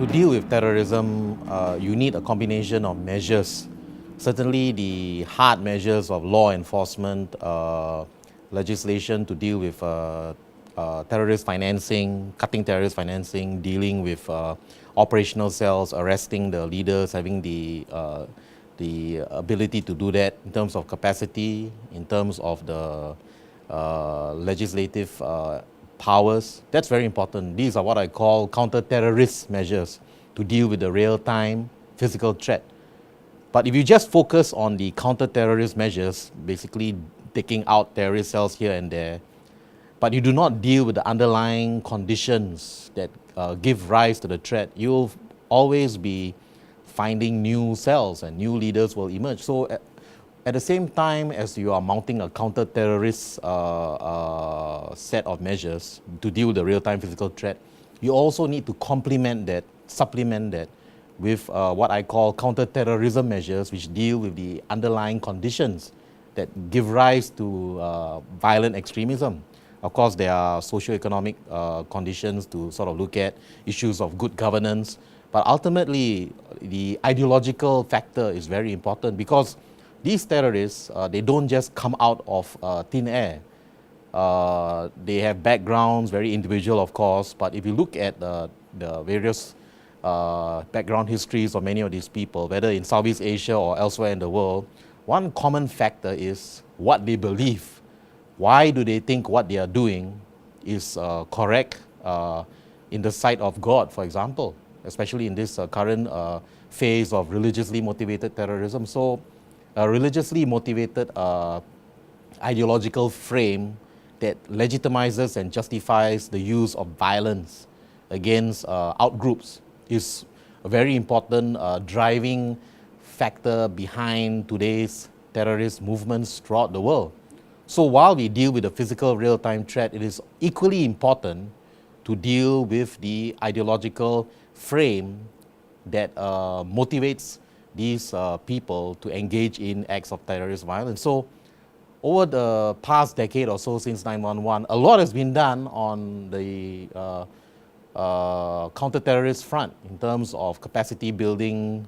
To deal with terrorism, you need a combination of measures. Certainly the hard measures of law enforcement, legislation to deal with terrorist financing, cutting terrorist financing, dealing with operational cells, arresting the leaders, having the ability to do that in terms of capacity, in terms of the legislative powers. That's very important. These are what I call counter-terrorist measures to deal with the real-time physical threat. But if you just focus on the counter-terrorist measures, basically taking out terrorist cells here and there, but you do not deal with the underlying conditions that give rise to the threat, you'll always be finding new cells and new leaders will emerge. So at the same time as you are mounting a counter-terrorist set of measures to deal with the real-time physical threat, you also need to complement that, supplement that with what I call counter-terrorism measures, which deal with the underlying conditions that give rise to violent extremism. Of course, there are socio-economic conditions to sort of look at, issues of good governance, but ultimately the ideological factor is very important because these terrorists, they don't just come out of thin air. They have backgrounds, very individual of course, but if you look at the various background histories of many of these people, whether in Southeast Asia or elsewhere in the world, one common factor is what they believe. Why do they think what they are doing is correct in the sight of God, for example, especially in this current phase of religiously motivated terrorism. So a religiously motivated ideological frame that legitimizes and justifies the use of violence against outgroups is a very important driving factor behind today's terrorist movements throughout the world. So while we deal with the physical real-time threat, it is equally important to deal with the ideological frame that motivates these people to engage in acts of terrorist violence. So over the past decade or so since 9/11, a lot has been done on the counter-terrorist front in terms of capacity building,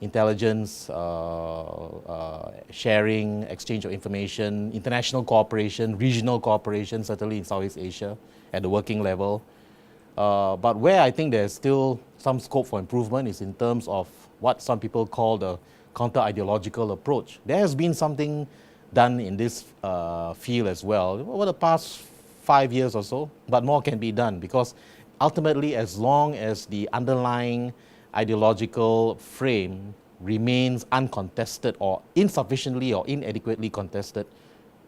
intelligence sharing, exchange of information, international cooperation, regional cooperation, certainly in Southeast Asia at the working level. But where I think there's still some scope for improvement is in terms of what some people call the counter-ideological approach. There has been something done in this field as well over the past 5 years or so, but more can be done because ultimately, as long as the underlying ideological frame remains uncontested or insufficiently or inadequately contested,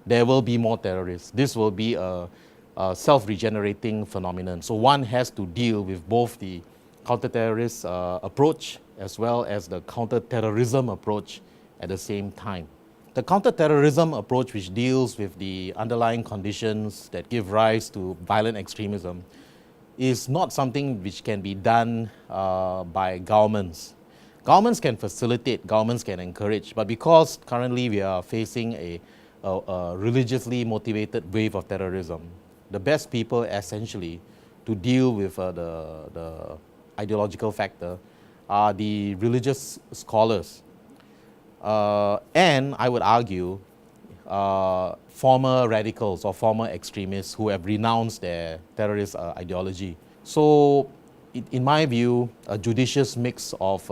there will be more terrorists. This will be a self-regenerating phenomenon. So one has to deal with both the counter-terrorist approach as well as the counter-terrorism approach at the same time. The counter-terrorism approach, which deals with the underlying conditions that give rise to violent extremism, is not something which can be done by governments. Governments can facilitate, governments can encourage, but because currently we are facing a religiously motivated wave of terrorism, the best people essentially to deal with the ideological factor are the religious scholars. And I would argue former radicals or former extremists who have renounced their terrorist ideology. So in my view, a judicious mix of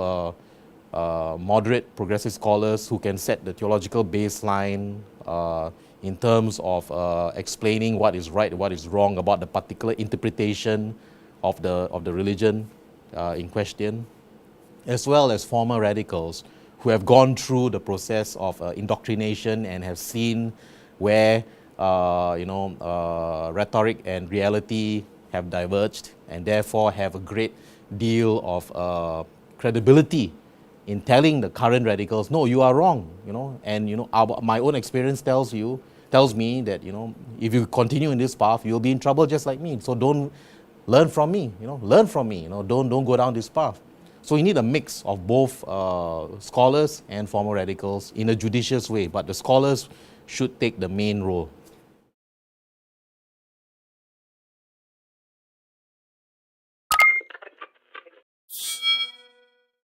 moderate progressive scholars who can set the theological baseline in terms of explaining what is right and what is wrong about the particular interpretation of the religion in question, as well as former radicals who have gone through the process of indoctrination and have seen where rhetoric and reality have diverged and therefore have a great deal of credibility in telling the current radicals, no, you are wrong, and my own experience tells me that if you continue in this path, you'll be in trouble just like me. So don't learn from me, don't go down this path. So you need a mix of both scholars and former radicals in a judicious way, but the scholars should take the main role.